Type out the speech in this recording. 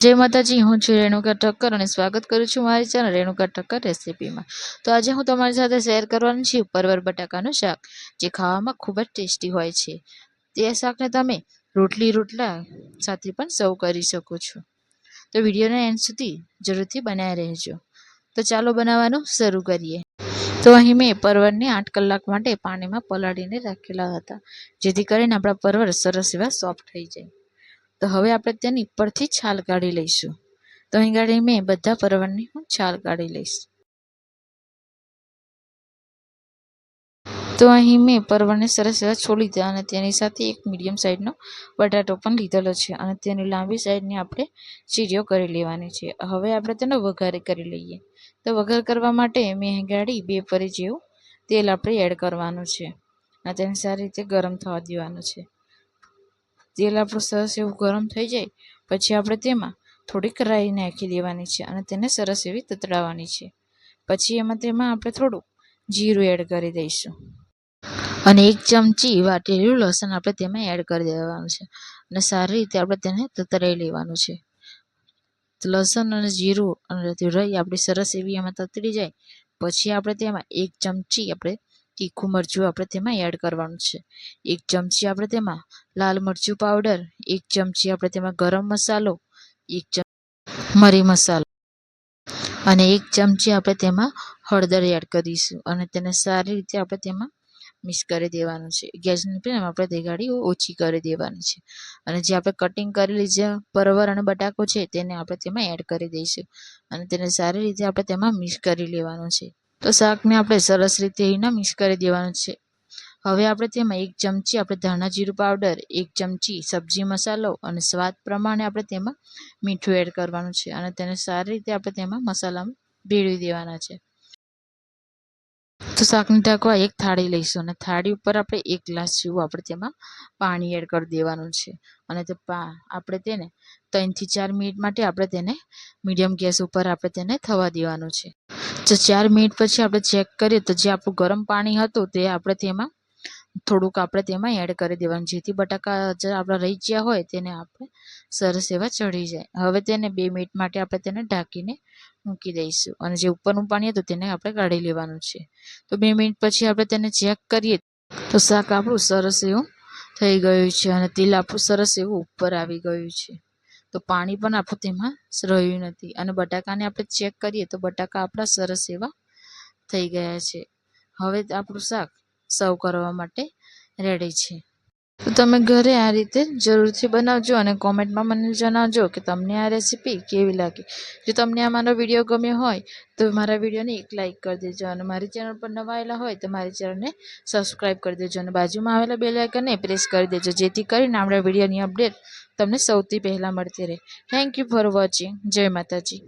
जय माताजी, हूँ छुं रेणुका ठक्कर और स्वागत करूँ छुं मारी चेनल रेणुका ठक्कर रेसिपी में। तो आज हूँ तमारी साथे शेर करवानी छुं परवर बटाकानुं शाक, जे खावामां खूब ज टेस्टी होय छे। ते शाकने तमे रोटली रोटला साथे पण सर्व करी शको छो। तो विडियोने एंड सुधी जरूरथी बनावी रहेजो। तो चालो बनाववानुं शरू करीए। तो अहीं मैं परवरने 8 कलाक माटे पाणीमां पलाळीने राखेला हता, जेथी करीने आपणा परवर सरस एवा सॉफ्ट थई जाय। तो हवे आपणे तेनी परथी छाल काढी लईशुं। तो અહીં ગાડી મેં બધા પરવરની હું છાલ કાઢી લઈશ। તો અહીં મેં પરવરને સરસ એવા છોલી દીધા અને તેની સાથે એક મીડિયમ સાઈઝનો બટાટો પણ લીધેલો છે અને તેની લાંબી સાઈડની આપણે ચીરીઓ કરી લેવાની છે। હવે આપણે તેનો વઘાર કરી લઈએ। તો વઘાર કરવા માટે મેં અહીં ગાડી 2 પરી જેવું તેલ આપણે એડ કરવાનું છે અને તેને સારી રીતે ગરમ થવા દેવાનું છે। તેલ આપણું સરસ એવું ગરમ થઈ જાય પછી આપણે તેમાં થોડીક રાઈ નાખી દેવાની છે અને તેને સરસ એવી તતડાવવાની છે। પછી તેમાં આપણે થોડું જીરું એડ કરી દઈશું અને 1 ચમચી વાટેલું લસણ આપણે તેમાં એડ કરી દેવાનું છે અને સારી રીતે આપણે તેને તતડાવી લેવાનું છે। લસણ અને જીરું અને રાઈ આપણી સરસ એવી એમાં તતડી જાય પછી આપણે તેમાં 1 ચમચી આપણે તીખું મરચું આપણે તેમાં એડ કરવાનું છે। 1 ચમચી આપણે તેમાં લાલ મરચું પાવડર, 1 ચમચી આપણે તેમાં ગરમ મસાલો, 1 ચમચી મરી મસાલો અને 1 ચમચી આપણે તેમાં હળદર એડ કરીશું અને તેને સારી રીતે આપણે તેમાં મિક્સ કરી દેવાનું છે। ગેસની ફ્લેમ આપણે દેગાડી ઓછી કરી દેવાની છે અને જે આપણે કટિંગ કરેલી જે પરવર અને બટાકો છે તેને આપણે તેમાં એડ કરી દઈશું અને તેને સારી રીતે આપણે તેમાં મિક્સ કરી લેવાનું છે। તો શાકને આપણે સરસ રીતે એના મિક્સ કરી દેવાનું છે। હવે આપણે તેમાં 1 ચમચી આપણે ધાણા જીરું પાવડર, 1 ચમચી સબ્જી મસાલો અને સ્વાદ પ્રમાણે આપણે તેમાં મીઠું એડ કરવાનું છે અને તેને સારી રીતે આપણે તેમાં મસાલામાં ભેળવી દેવાના છે। તો શાકને ઢાંકવા એક થાળી લઈશું અને થાળી ઉપર આપણે 1 ગ્લાસ જેવું આપણે તેમાં પાણી એડ કરી દેવાનું છે અને તે આપણે તેને 3 થી 4 મિનિટ માટે આપણે તેને મીડિયમ ગેસ ઉપર આપણે તેને થવા દેવાનું છે। તો 4 મિનિટ પછી આપણે ચેક કરીએ તો જે આપણું ગરમ પાણી હતું તે આપણે તેમાં થોડુંક આપણે તેમાં એડ કરી દેવાનું જેથી બટાકા જે આપણા રહી ગયા હોય તેને આપણે સરસ એવા ચડી જાય। હવે તેને 2 મિનિટ માટે આપણે તેને ઢાંકીને મૂકી દઈશું અને જે ઉપરનું પાણી હતું તેને આપણે કાઢી લેવાનું છે। તો 2 મિનિટ પછી આપણે તેને ચેક કરીએ તો શાક આપણું સરસ એવું થઈ ગયું છે અને તેલ આપણું સરસ એવું ઉપર આવી ગયું છે। તો પાણી પણ આપણું તેમાં રહ્યું નથી અને બટાકાને આપણે ચેક કરીએ તો બટાકા આપણા સરસ એવા થઈ ગયા છે। હવે આપણું શાક સર્વ કરવા માટે રેડી છે। તો તમે ઘરે આ રીતે જરૂરથી બનાવજો અને કોમેન્ટમાં મને જણાવજો કે તમને આ રેસીપી કેવી લાગી। જો તમને આ મારો વિડીયો ગમ્યો હોય તો મારા વિડીયોને એક લાઇક કરી દેજો અને મારી ચેનલ પર નવા આવેલા હોય તો મારી ચેનલને સબસ્ક્રાઈબ કરી દેજો અને બાજુમાં આવેલા બેલ આઇકનને પ્રેસ કરી દેજો જેથી કરીને આપણા વિડીયોની અપડેટ તમને સૌથી પહેલાં મળતી રહે। Thank you for watching. જય માતાજી।